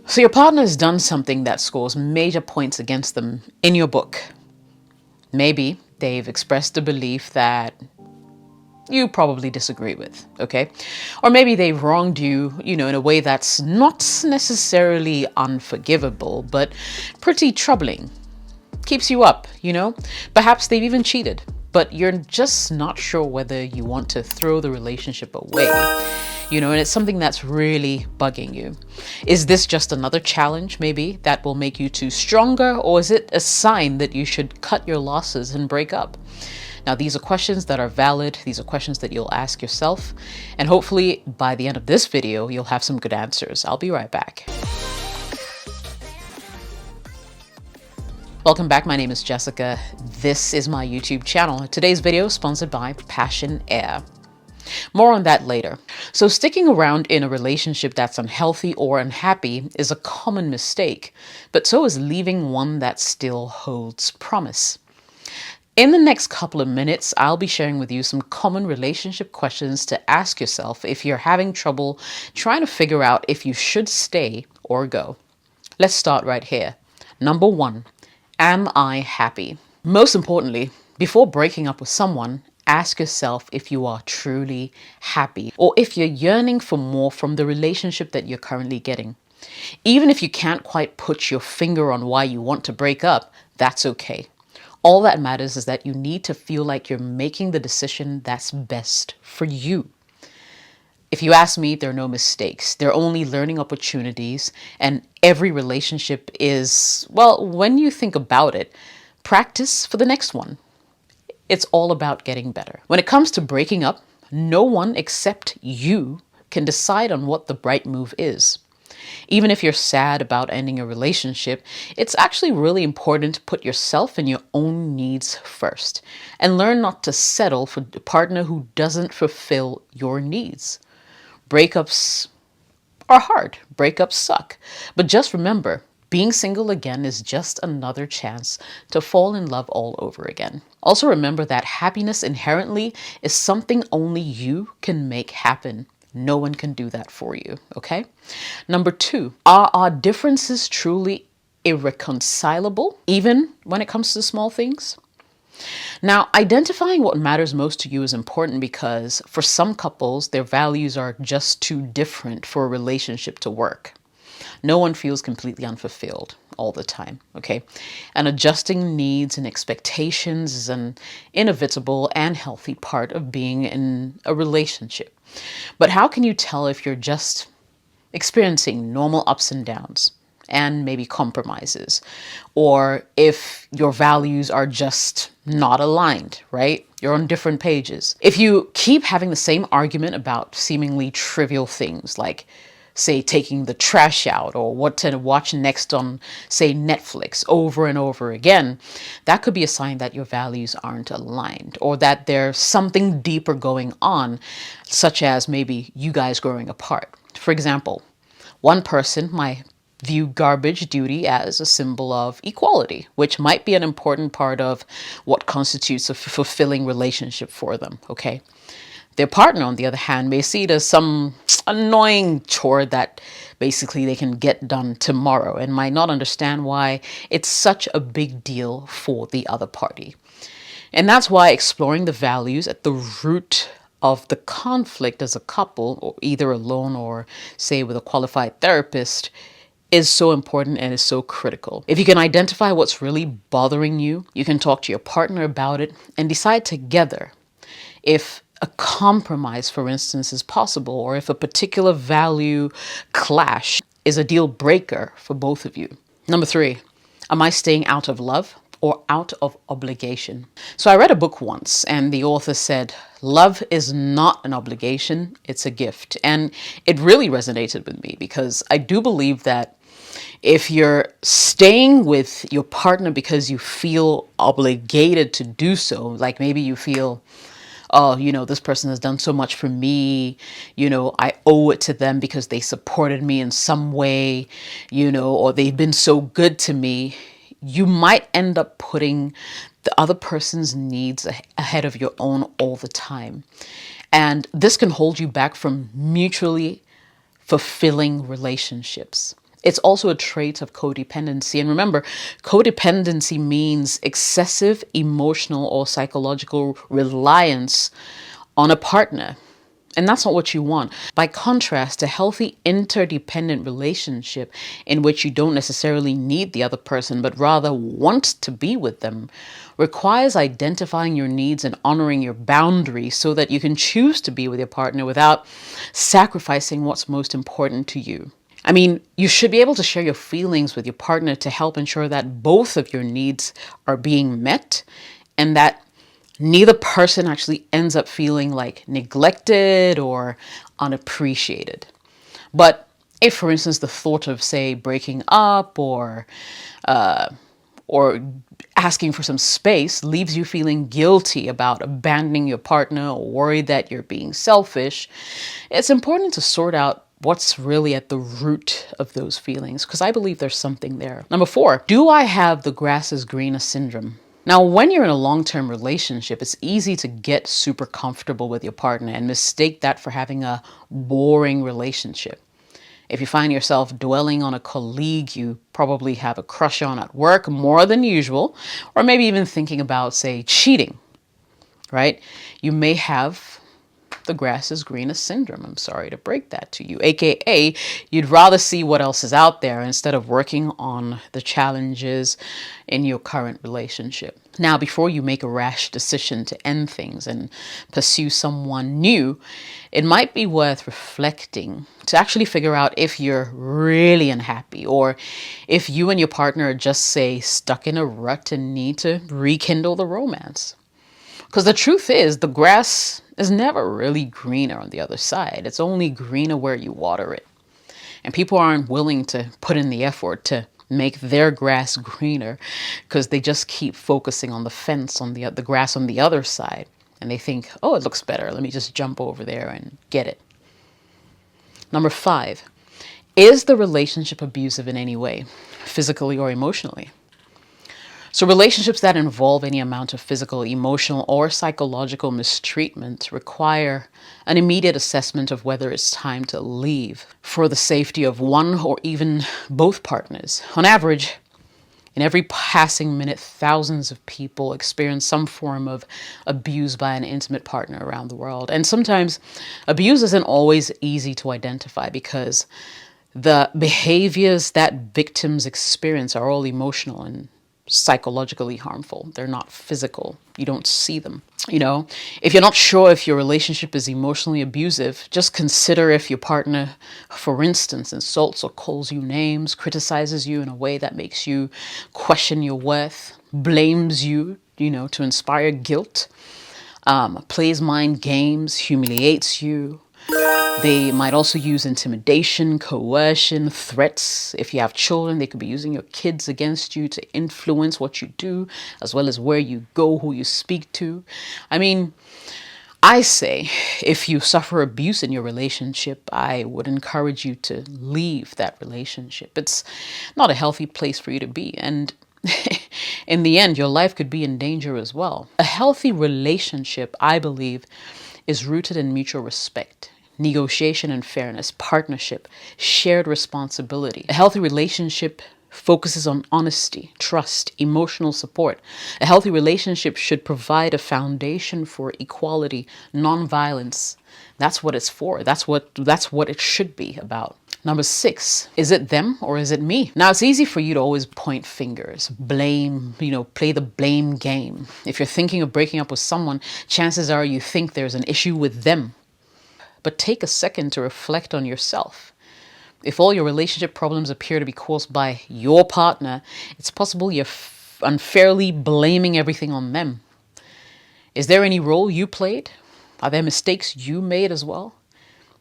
So your partner has done something that scores major points against them in your book. Maybe they've expressed a belief that you probably disagree with, okay? Or maybe they've wronged you, in a way that's not necessarily unforgivable, but pretty troubling. Keeps you up. Perhaps they've even cheated, but you're just not sure whether you want to throw the relationship away. And it's something that's really bugging you. Is this just another challenge, maybe, that will make you two stronger, or is it a sign that you should cut your losses and break up? Now, these are questions that are valid. These are questions that you'll ask yourself. And hopefully by the end of this video, you'll have some good answers. I'll be right back. Welcome back. My name is Jessica. This is my YouTube channel. Today's video is sponsored by Passion Air. More on that later. So sticking around in a relationship that's unhealthy or unhappy is a common mistake, but so is leaving one that still holds promise. In the next couple of minutes, I'll be sharing with you some common relationship questions to ask yourself if you're having trouble trying to figure out if you should stay or go. Let's start right here. Number 1, am I happy? Most importantly, before breaking up with someone, ask yourself if you are truly happy or if you're yearning for more from the relationship that you're currently getting. Even if you can't quite put your finger on why you want to break up, that's okay. All that matters is that you need to feel like you're making the decision that's best for you. If you ask me, there are no mistakes. There are only learning opportunities, and every relationship is, well, when you think about it, practice for the next one. It's all about getting better. When it comes to breaking up, no one except you can decide on what the right move is. Even if you're sad about ending a relationship, it's actually really important to put yourself and your own needs first and learn not to settle for a partner who doesn't fulfill your needs. Breakups are hard. Breakups suck. But just remember, being single again is just another chance to fall in love all over again. Also remember that happiness inherently is something only you can make happen. No one can do that for you, okay? Number 2, are our differences truly irreconcilable, even when it comes to small things? Now, identifying what matters most to you is important because for some couples, their values are just too different for a relationship to work. No one feels completely unfulfilled all the time, okay? And adjusting needs and expectations is an inevitable and healthy part of being in a relationship. But how can you tell if you're just experiencing normal ups and downs and maybe compromises, or if your values are just not aligned, right? You're on different pages. If you keep having the same argument about seemingly trivial things like, say, taking the trash out or what to watch next on, say, Netflix over and over again, that could be a sign that your values aren't aligned or that there's something deeper going on, such as maybe you guys growing apart. For example, one person might view garbage duty as a symbol of equality, which might be an important part of what constitutes a fulfilling relationship for them, okay? Their partner, on the other hand, may see it as some annoying chore that basically they can get done tomorrow and might not understand why it's such a big deal for the other party. And that's why exploring the values at the root of the conflict as a couple, or either alone or, say, with a qualified therapist, is so important and is so critical. If you can identify what's really bothering you, you can talk to your partner about it and decide together if a compromise, for instance, is possible, or if a particular value clash is a deal breaker for both of you. Number 3, am I staying out of love or out of obligation? So I read a book once and the author said, love is not an obligation, it's a gift. And it really resonated with me because I do believe that if you're staying with your partner because you feel obligated to do so, like maybe you feel, oh, this person has done so much for me, I owe it to them because they supported me in some way, or they've been so good to me, you might end up putting the other person's needs ahead of your own all the time. And this can hold you back from mutually fulfilling relationships. It's also a trait of codependency. And remember, codependency means excessive emotional or psychological reliance on a partner. And that's not what you want. By contrast, a healthy interdependent relationship in which you don't necessarily need the other person, but rather want to be with them, requires identifying your needs and honoring your boundaries so that you can choose to be with your partner without sacrificing what's most important to you. I mean, you should be able to share your feelings with your partner to help ensure that both of your needs are being met and that neither person actually ends up feeling like neglected or unappreciated. But if, for instance, the thought of, say, breaking up or asking for some space leaves you feeling guilty about abandoning your partner or worried that you're being selfish, it's important to sort out what's really at the root of those feelings, because I believe there's something there. Number 4, do I have the grass is greener syndrome? Now, when you're in a long-term relationship, it's easy to get super comfortable with your partner and mistake that for having a boring relationship. If you find yourself dwelling on a colleague you probably have a crush on at work more than usual, or maybe even thinking about, say, cheating, right? You may have the grass is greener syndrome. I'm sorry to break that to you. AKA, you'd rather see what else is out there instead of working on the challenges in your current relationship. Now, before you make a rash decision to end things and pursue someone new, it might be worth reflecting to actually figure out if you're really unhappy or if you and your partner are just, say, stuck in a rut and need to rekindle the romance. Because the truth is, the grass is never really greener on the other side. It's only greener where you water it. And people aren't willing to put in the effort to make their grass greener because they just keep focusing on the fence, on the grass on the other side. And they think, oh, it looks better. Let me just jump over there and get it. Number 5, is the relationship abusive in any way, physically or emotionally? So relationships that involve any amount of physical, emotional, or psychological mistreatment require an immediate assessment of whether it's time to leave for the safety of one or even both partners. On average, in every passing minute, thousands of people experience some form of abuse by an intimate partner around the world. And sometimes abuse isn't always easy to identify because the behaviors that victims experience are all emotional and psychologically harmful. They're not physical. You don't see them. If you're not sure if your relationship is emotionally abusive, just consider if your partner, for instance, insults or calls you names, criticizes you in a way that makes you question your worth, blames you, to inspire guilt, plays mind games, humiliates you. They might also use intimidation, coercion, threats. If you have children, they could be using your kids against you to influence what you do, as well as where you go, who you speak to. I mean, I say if you suffer abuse in your relationship, I would encourage you to leave that relationship. It's not a healthy place for you to be. And in the end, your life could be in danger as well. A healthy relationship, I believe, is rooted in mutual respect, negotiation and fairness, partnership, shared responsibility. A healthy relationship focuses on honesty, trust, emotional support. A healthy relationship should provide a foundation for equality, nonviolence. That's what it's for. That's what it should be about. Number 6, is it them or is it me? Now, it's easy for you to always point fingers, blame, play the blame game. If you're thinking of breaking up with someone, chances are you think there's an issue with them. But take a second to reflect on yourself. If all your relationship problems appear to be caused by your partner, it's possible you're unfairly blaming everything on them. Is there any role you played? Are there mistakes you made as well?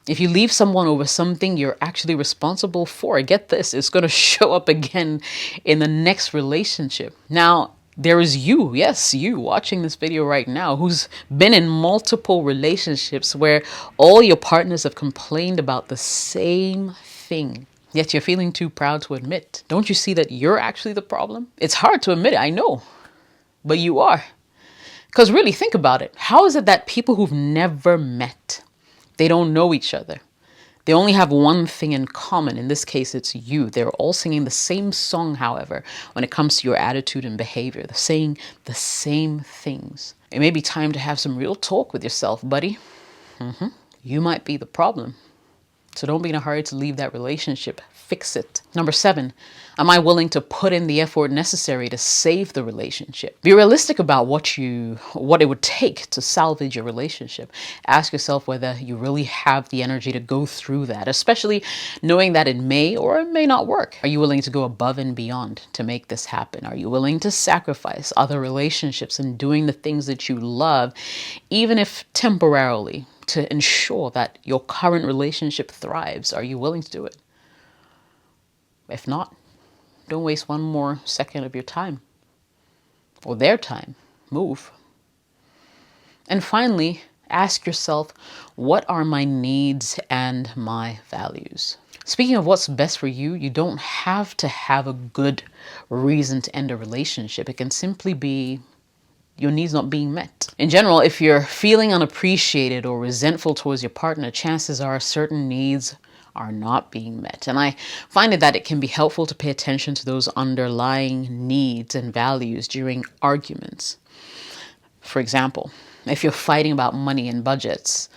If you leave someone over something you're actually responsible for, get this, it's going to show up again in the next relationship. Now, there is you, yes, you watching this video right now, who's been in multiple relationships where all your partners have complained about the same thing, yet you're feeling too proud to admit. Don't you see that you're actually the problem? It's hard to admit it, I know, but you are. Because really, think about it. How is it that people who've never met, they don't know each other, They only have one thing in common. In this case, it's you. They're all singing the same song, however, when it comes to your attitude and behavior. They're saying the same things. It may be time to have some real talk with yourself, buddy. You might be the problem. So don't be in a hurry to leave that relationship. Fix it. Number 7, am I willing to put in the effort necessary to save the relationship? Be realistic about what it would take to salvage your relationship. Ask yourself whether you really have the energy to go through that, especially knowing that it may or it may not work. Are you willing to go above and beyond to make this happen? Are you willing to sacrifice other relationships and doing the things that you love, even if temporarily, to ensure that your current relationship thrives? Are you willing to do it? If not, don't waste one more second of your time or their time. Move. And finally, ask yourself, what are my needs and my values? Speaking of what's best for you, you don't have to have a good reason to end a relationship. It can simply be your needs not being met. In general, if you're feeling unappreciated or resentful towards your partner, chances are certain needs are not being met. And I find that it can be helpful to pay attention to those underlying needs and values during arguments. For example, if you're fighting about money and budgets,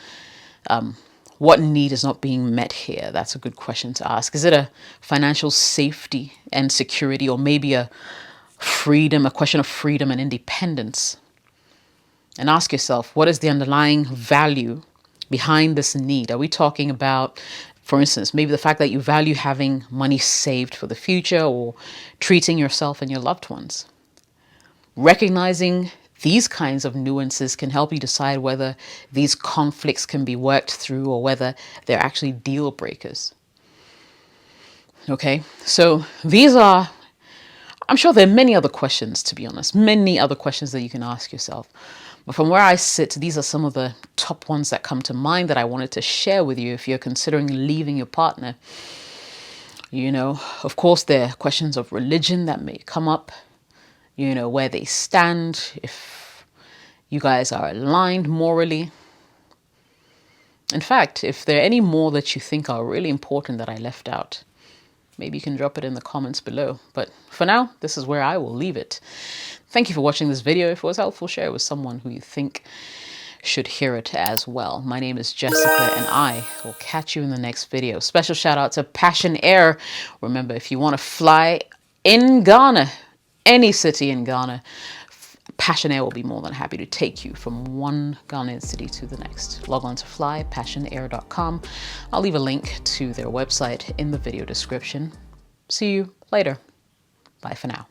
what need is not being met here? That's a good question to ask. Is it a financial safety and security, or maybe a question of freedom and independence? And ask yourself, what is the underlying value behind this need? Are we talking about, for instance, maybe the fact that you value having money saved for the future, or treating yourself and your loved ones? Recognizing these kinds of nuances can help you decide whether these conflicts can be worked through or whether they're actually deal breakers. Okay, so I'm sure there are many other questions, to be honest, many other questions that you can ask yourself. But from where I sit, these are some of the top ones that come to mind that I wanted to share with you if you're considering leaving your partner. Of course, there are questions of religion that may come up, where they stand, if you guys are aligned morally. In fact, if there are any more that you think are really important that I left out, maybe you can drop it in the comments below. But for now, this is where I will leave it. Thank you for watching this video. If it was helpful, share it with someone who you think should hear it as well. My name is Jessica, and I will catch you in the next video. Special shout out to Passion Air. Remember, if you want to fly in Ghana, any city in Ghana, Passion Air will be more than happy to take you from one Ghanaian city to the next. Log on to flypassionair.com. I'll leave a link to their website in the video description. See you later. Bye for now.